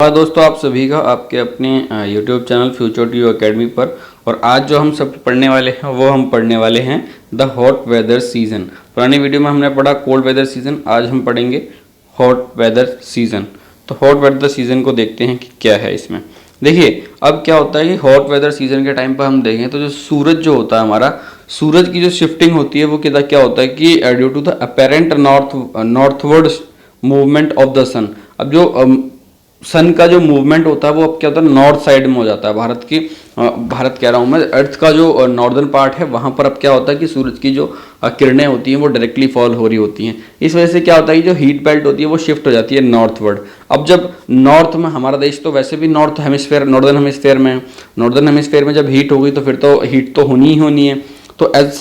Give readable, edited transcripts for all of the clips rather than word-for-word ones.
और दोस्तों आप सभी का आपके अपने YouTube channel future to academy पर। और आज जो हम सब पढ़ने वाले हैं वो हम पढ़ने वाले हैं द हॉट वेदर सीज़न। पुरानी वीडियो में हमने पढ़ा कोल्ड वेदर सीज़न, आज हम पढ़ेंगे हॉट वेदर सीज़न। तो हॉट वेदर सीज़न को देखते हैं कि क्या है इसमें। देखिए अब क्या होता है कि हॉट वेदर सीज़न के टाइम पर हम देखें तो जो सूरज जो होता है हमारा, सूरज की जो शिफ्टिंग होती है वो क्या होता है कि due to the apparent northward movement of the sun. अब जो सन का जो मूवमेंट होता है वो अब क्या होता है नॉर्थ साइड में हो जाता है। भारत कह रहा हूँ मैं, अर्थ का जो नॉर्दर्न पार्ट है वहाँ पर अब क्या होता है कि सूरज की जो किरणें होती हैं वो डायरेक्टली फॉल हो रही होती हैं। इस वजह से क्या होता है कि जो हीट बेल्ट होती है वो शिफ्ट हो जाती है नॉर्थवर्ड। अब जब नॉर्थ में, हमारा देश तो वैसे भी नॉर्दर्न हेमिस्फेयर में है, नॉर्दर्न हेमिस्फेयर में जब हीट होगी तो फिर तो हीट तो होनी ही होनी है। तो as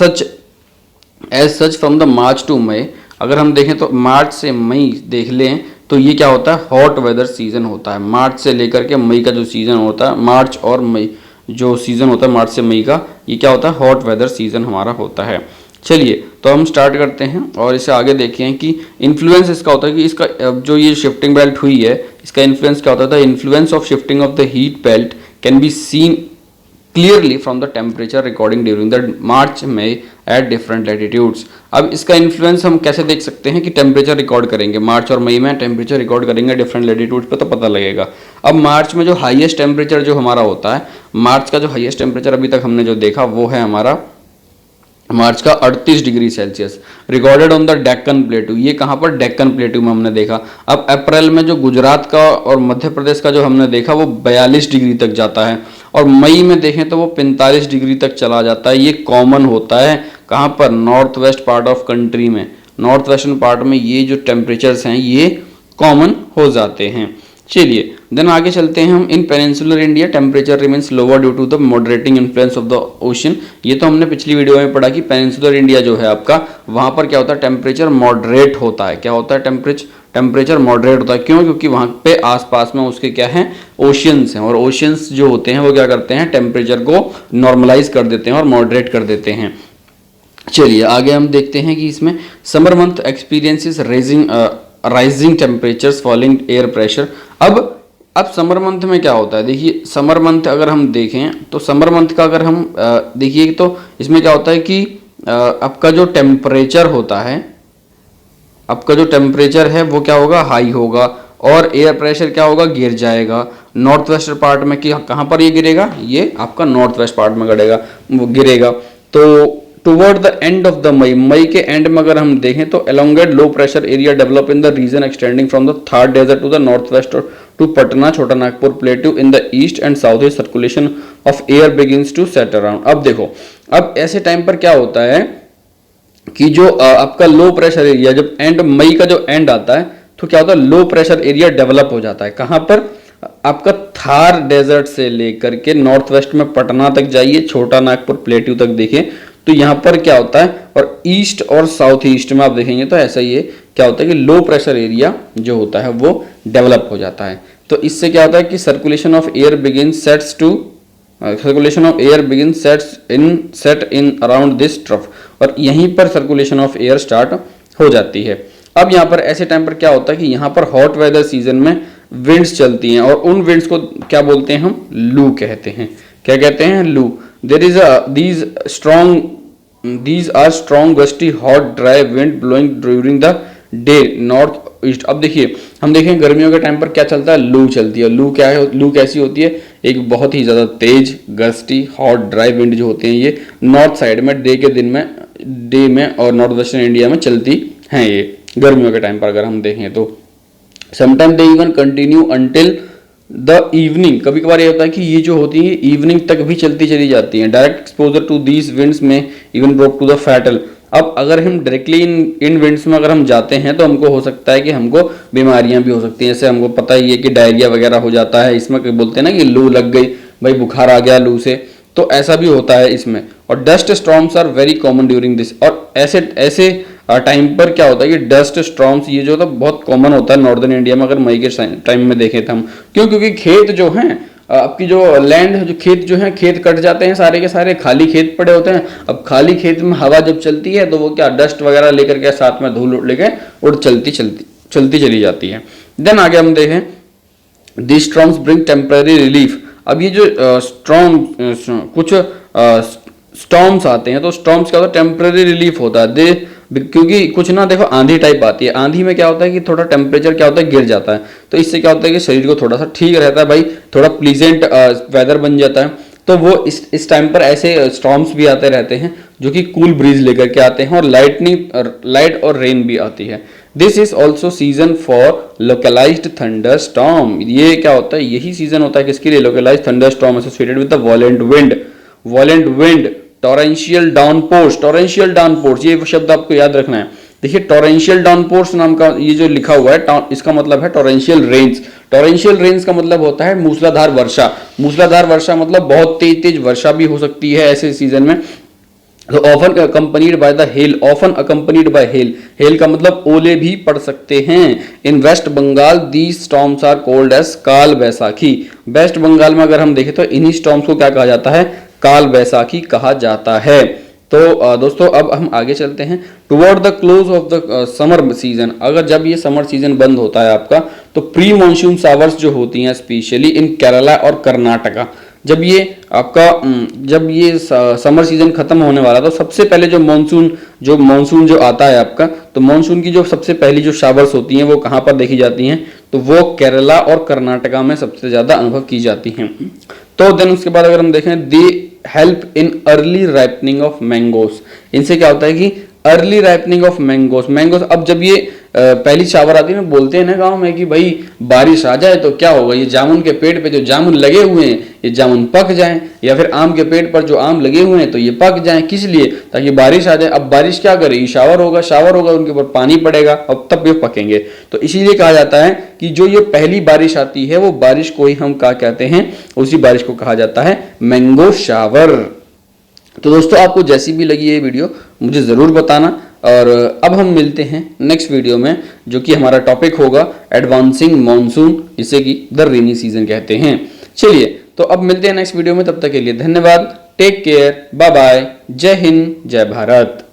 such from the March to May, अगर हम देखें तो मार्च से मई देख लें तो ये क्या होता है हॉट वेदर सीजन होता है। मार्च से लेकर के मई का जो सीजन होता है, मार्च और मई जो सीजन होता है मार्च से मई का, ये क्या होता है हॉट वेदर सीजन हमारा होता है। चलिए तो हम स्टार्ट करते हैं और इसे आगे देखें कि इन्फ्लुएंस इसका होता है कि इसका जो ये शिफ्टिंग बेल्ट हुई है इसका इन्फ्लुएंस क्या होता है। The influence of shifting of the heat belt can be seen clearly from the temperature recording during the March May at different latitudes. अब इसका इन्फ्लुएंस हम कैसे देख सकते हैं कि टेम्परेचर रिकॉर्ड करेंगे, मार्च और मई में टेम्परेचर रिकॉर्ड करेंगे डिफरेंट लैटिट्यूड्स पे तो पता लगेगा। अब मार्च में जो हाईएस्ट टेम्परेचर जो हमारा होता है, मार्च का जो हाईएस्ट टेम्परेचर अभी तक हमने जो देखा वो है हमारा मार्च का 38 degree Celsius recorded on the Deccan प्लेटू। ये कहाँ पर, डेक्कन प्लेटू में हमने देखा। अब अप्रैल में जो गुजरात का और मध्य प्रदेश का जो हमने देखा वो 42 डिग्री तक जाता है और मई में देखें तो वो 45 डिग्री तक चला जाता है। ये कॉमन होता है कहाँ पर, north west part of country में, नॉर्थ वेस्टर्न पार्ट में ये जो टेम्परेचर्स हैं ये कॉमन हो जाते हैं। चलिए देन आगे चलते हैं हम। In peninsular India temperature remains lower due to the moderating influence of the ocean. ये तो हमने पिछली वीडियो में पढ़ा कि पेनिनसुलर इंडिया जो है आपका, वहाँ पर क्या होता है टेम्परेचर मॉडरेट होता है। क्या होता है टेम्परेचर मॉडरेट होता है, क्यों? क्योंकि वहाँ पे आसपास में उसके क्या है ओशियंस हैं और ओशियंस जो होते हैं वो क्या करते हैं टेम्परेचर को नॉर्मलाइज कर देते हैं और मॉडरेट कर देते हैं। चलिए आगे हम देखते हैं कि इसमें summer month experiences rising temperatures falling air pressure. अब समर मंथ में क्या होता है, देखिए समर मंथ अगर हम देखें तो समर मंथ का अगर हम देखिए तो इसमें क्या होता है कि आपका जो टेम्परेचर होता है, आपका जो टेम्परेचर है वो क्या होगा, हाई होगा और एयर प्रेशर क्या होगा, गिर जाएगा। नॉर्थ वेस्ट पार्ट में कि कहाँ पर ये गिरेगा, ये आपका नॉर्थ वेस्ट पार्ट में गिरेगा। तो toward the end of the May के एंड में अगर हम देखें तो elongate low pressure area develop in the region extending from the Thar desert to the north west to Patna Chhota Nagpur plateau in the east and south east circulation of air begins to set around. अब देखो अब ऐसे time पर क्या होता है कि जो आपका लो प्रेशर एरिया, जब एंड मई का जो एंड आता है तो क्या होता है लो प्रेशर एरिया डेवलप हो जाता है। कहाँ पर, आपका थार डेजर्ट से लेकर के नॉर्थ वेस्ट में पटना तक जाइए, छोटा नागपुर प्लेटू तक देखिए तो यहाँ पर क्या होता है, और ईस्ट और साउथ ईस्ट में आप देखेंगे तो ऐसा ही क्या होता है कि लो प्रेशर एरिया जो होता है वो डेवलप हो जाता है। तो इससे क्या होता है कि circulation of air begin set in around this trough, और यहीं पर सर्कुलेशन ऑफ एयर स्टार्ट हो जाती है। अब यहाँ पर ऐसे टाइम पर क्या होता है कि यहाँ पर हॉट वेदर सीजन में विंड्स चलती हैं और उन विंड्स को क्या बोलते हैं हम, लू कहते हैं। क्या कहते हैं, लू। These are strong gusty hot dry wind blowing during the day north east। अब देखिए हम देखें गर्मियों के टाइम पर क्या चलता है, लू चलती है। लू क्या है, लू कैसी होती है, एक बहुत ही ज़्यादा तेज गस्टी हॉट ड्राई विंड जो होते हैं ये नॉर्थ साइड में डे में और नॉर्थ वेस्टर्न इंडिया में चलती हैं ये गर्मियों के टाइम पर अगर हम देखें तो। Sometime they even continue until the evening. कभी कभार ये होता है कि ये जो होती है इवनिंग तक भी चलती चली जाती हैं। Direct exposure to these winds may even broke to the fatal. अब अगर हम डायरेक्टली इन विंड्स में अगर हम जाते हैं तो हमको हो सकता है कि हमको बीमारियां भी हो सकती हैं। जैसे हमको पता ही है कि डायरिया वगैरह हो जाता है, इसमें बोलते हैं ना कि लू लग गई, भाई बुखार आ गया लू से, तो ऐसा भी होता है इसमें। और dust storms are very common during this. और ऐसे टाइम पर क्या होता है कि डस्ट स्टॉर्म्स ये जो था बहुत कॉमन होता है नॉर्दर्न इंडिया में अगर मई के टाइम में देखें तो हम, क्योंकि खेत जो हैं आपकी जो लैंड जो खेत जो है, खेत कट जाते हैं सारे के सारे, खाली खेत पड़े होते हैं। अब खाली खेत में हवा जब चलती है तो वो क्या डस्ट वगैरह लेकर के साथ में धूल लेके और चलती चली जाती है। देन आगे हम देखें this storms bring temporary relief. अब ये जो स्टॉर्म कुछ स्टॉर्म्स आते हैं तो स्टॉर्म्स क्या होता है, टेम्पररी रिलीफ होता है दे, क्योंकि कुछ ना देखो आंधी टाइप आती है, आंधी में क्या होता है कि थोड़ा टेम्परेचर क्या होता है गिर जाता है, तो इससे क्या होता है कि शरीर को थोड़ा सा ठीक रहता है भाई, थोड़ा प्लीजेंट वेदर बन जाता है। तो वो इस टाइम पर ऐसे स्टॉर्म्स भी आते रहते हैं जो कि कूल ब्रीज लेकर के आते हैं, और लाइट और रेन भी आती है। This is also season for localised thunder storm. ये क्या होता है, यही सीजन होता है किसके लिए, localised thunder storm associated with the violent wind, torrential downpours. Torrential downpours ये शब्द आपको याद रखना है। देखिए टॉरेंशियल डाउनपोर्स नाम का ये जो लिखा हुआ है, इसका मतलब है टॉरेंशियल रेन्स। टॉरेंशियल रेन्स का मतलब होता है मूसलाधार वर्षा। मूसलाधार वर्षा मतलब बहुत तेज तेज वर्षा भी हो सकती है ऐसे सीजन में। तो often accompanied by the hail, often accompanied by hail, hail का मतलब ओले भी पड़ सकते हैं। In West Bengal these storms are called as Kal Baisakhi. Waste Bengal में अगर हम देखें तो इन्हीं स्टॉर्म्स को क्या कहा जाता है, काल बैसाखी कहा जाता है। तो दोस्तों अब हम आगे चलते हैं। Toward the close of the summer season, अगर जब ये समर सीजन बंद होता है आपका, तो प्री मानसून शावर्स जो होती हैं स्पेशली इन केरला और कर्नाटका, जब ये आपका जब ये समर सीजन खत्म होने वाला तो सबसे पहले जो मानसून जो आता है आपका, तो मानसून की जो सबसे पहली जो शावर्स होती हैं वो कहाँ पर देखी जाती हैं, तो वो केरला और कर्नाटका में सबसे ज्यादा अनुभव की जाती हैं। तो देन उसके बाद अगर हम देखें, they help in early ripening of mangoes. इनसे क्या होता है कि अर्ली राइपनिंग ऑफ मैंगोस। अब जब ये पहली शावर आती है ना, बोलते हैं ना गांव में कि भाई बारिश आ जाए तो क्या होगा, ये जामुन के पेड़ पे जो जामुन लगे हुए हैं ये जामुन पक जाएं, या फिर आम के पेड़ पर जो आम लगे हुए हैं तो ये पक जाएं। किस लिए, ताकि बारिश आ जाए। अब बारिश क्या करेगी, शावर होगा उनके ऊपर पानी पड़ेगा और तब ये पकेंगे। तो इसीलिए कहा जाता है कि जो ये पहली बारिश आती है वो बारिश को ही हम क्या कहते हैं, उसी बारिश को कहा जाता है मैंगो शावर। तो दोस्तों आपको जैसी भी लगी ये वीडियो मुझे ज़रूर बताना, और अब हम मिलते हैं नेक्स्ट वीडियो में, जो कि हमारा टॉपिक होगा एडवांसिंग मॉनसून, जिसे कि द रेनी सीजन कहते हैं। चलिए तो अब मिलते हैं नेक्स्ट वीडियो में, तब तक के लिए धन्यवाद, टेक केयर, बाय बाय, जय हिंद, जय भारत।